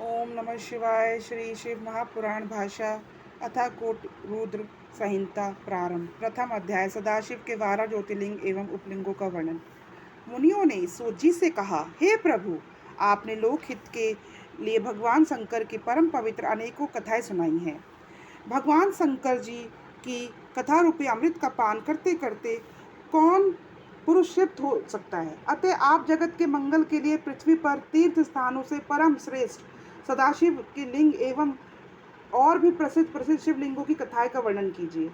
ओम नमः शिवाय। श्री शिव महापुराण भाषा अथा कोट रुद्र संहिता प्रारंभ। प्रथम अध्याय। सदाशिव के 12 ज्योतिर्लिंग एवं उपलिंगों का वर्णन। मुनियों ने सूत जी से कहा, हे प्रभु, आपने लोकहित के लिए भगवान शंकर की परम पवित्र अनेकों कथाएं सुनाई हैं। भगवान शंकर जी की कथा रूपी अमृत का पान करते करते कौन पुरुष तृप्त हो सकता है। अतः आप जगत के मंगल के लिए पृथ्वी पर तीर्थ स्थानों से परम श्रेष्ठ सदाशिव के लिंग एवं और भी प्रसिद्ध प्रसिद्ध शिवलिंगों की कथाएं का वर्णन कीजिए।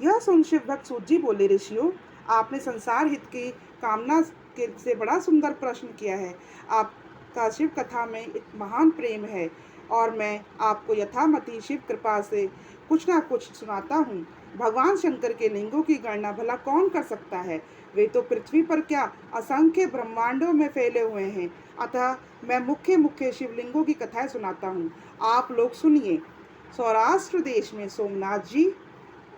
यह सुन शिव भक्त सूत जी बोले, ऋषियों, आपने संसार हित की कामना से बड़ा सुंदर प्रश्न किया है। आपका शिव कथा में एक महान प्रेम है और मैं आपको यथामति शिव कृपा से कुछ ना कुछ सुनाता हूँ। भगवान शंकर के लिंगों की गणना भला कौन कर सकता है। वे तो पृथ्वी पर क्या असंख्य ब्रह्मांडों में फैले हुए हैं। अतः मैं मुख्य मुख्य शिवलिंगों की कथाएं सुनाता हूँ, आप लोग सुनिए। सौराष्ट्र देश में सोमनाथ जी,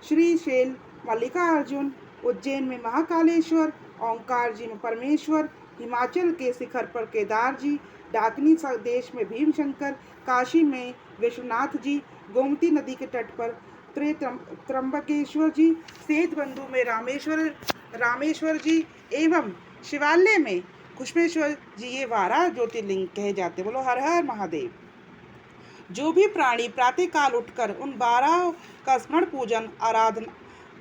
श्रीशैल मल्लिकार्जुन, उज्जैन में महाकालेश्वर, ओंकार जी में परमेश्वर, हिमाचल के शिखर पर केदार जी, डाकनी देश में भीमशंकर, काशी में विश्वनाथ जी, गोमती नदी के तट पर त्र्यंबकेश्वर जी, सेतबंधु में रामेश्वर जी एवं शिवालय में कुशमेश्वर जी, ये 12 ज्योतिर्लिंग कहे जाते। बोलो हर हर महादेव। जो भी प्राणी प्रातः काल उठकर उन 12 का स्मरण पूजन आराधना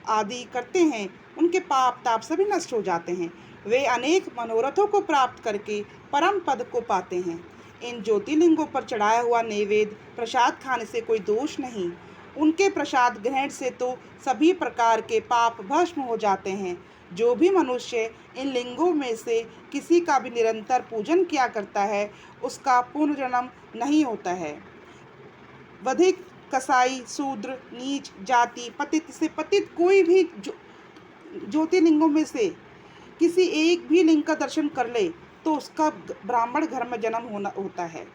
आदि करते हैं, उनके पाप ताप सभी नष्ट हो जाते हैं। वे अनेक मनोरथों को प्राप्त करके परम पद को पाते हैं। इन ज्योतिर्लिंगों पर चढ़ाया हुआ नैवेद्य प्रसाद खाने से कोई दोष नहीं। उनके प्रसाद ग्रहण से तो सभी प्रकार के पाप भस्म हो जाते हैं। जो भी मनुष्य इन लिंगों में से किसी का भी निरंतर पूजन किया करता है, उसका पुनर्जन्म नहीं होता है। वधिक, कसाई, शूद्र, नीच जाति, पतित से पतित कोई भी ज्योतिर्लिंगों में से किसी एक भी लिंग का दर्शन कर ले तो उसका ब्राह्मण घर में जन्म होता है।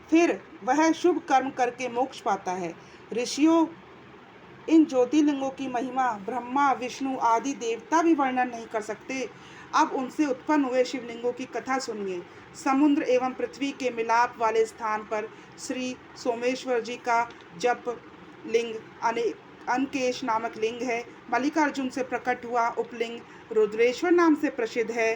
फिर वह शुभ कर्म करके मोक्ष पाता है। ऋषियों, इन ज्योतिर्लिंगों की महिमा ब्रह्मा विष्णु आदि देवता भी वर्णन नहीं कर सकते। अब उनसे उत्पन्न हुए शिवलिंगों की कथा सुनिए। समुद्र एवं पृथ्वी के मिलाप वाले स्थान पर श्री सोमेश्वर जी का जप लिंग अनकेश नामक लिंग है। मल्लिकार्जुन से प्रकट हुआ उपलिंग रुद्रेश्वर नाम से प्रसिद्ध है।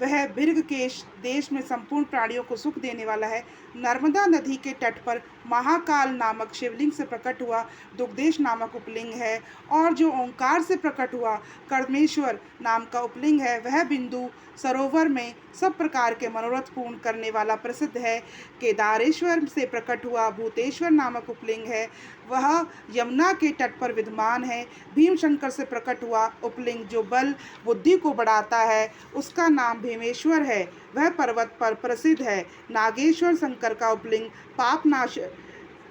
वह भृगकेश देश में संपूर्ण प्राणियों को सुख देने वाला है। नर्मदा नदी के तट पर महाकाल नामक शिवलिंग से प्रकट हुआ दुग्धेश नामक उपलिंग है। और जो ओंकार से प्रकट हुआ कर्मेश्वर नाम का उपलिंग है, वह बिंदु सरोवर में सब प्रकार के मनोरथ पूर्ण करने वाला प्रसिद्ध है। केदारेश्वर से प्रकट हुआ भूतेश्वर नामक उपलिंग है, वह यमुना के तट पर विद्यमान है। भीमशंकर से प्रकट हुआ उपलिंग जो बल बुद्धि को बढ़ाता है, उसका नाम भीमेश्वर है, वह पर्वत पर प्रसिद्ध है। नागेश्वर शंकर का उपलिंग पापनाश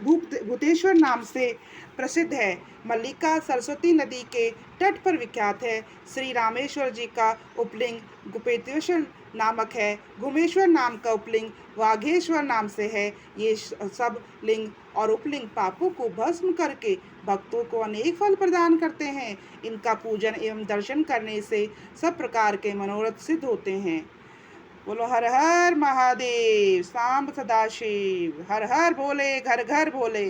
भूतेश्वर नाम से प्रसिद्ध है। मल्लिका सरस्वती नदी के तट पर विख्यात है। श्री रामेश्वर जी का उपलिंग गुपेतेश्वर नामक है। घुमेश्वर नाम का उपलिंग वाघेश्वर नाम से है। ये सब लिंग और उपलिंग पापों को भस्म करके भक्तों को अनेक फल प्रदान करते हैं। इनका पूजन एवं दर्शन करने से सब प्रकार के मनोरथ सिद्ध होते हैं। बोलो हर हर महादेव। सांब सदाशिव। हर हर भोले, घर घर भोले।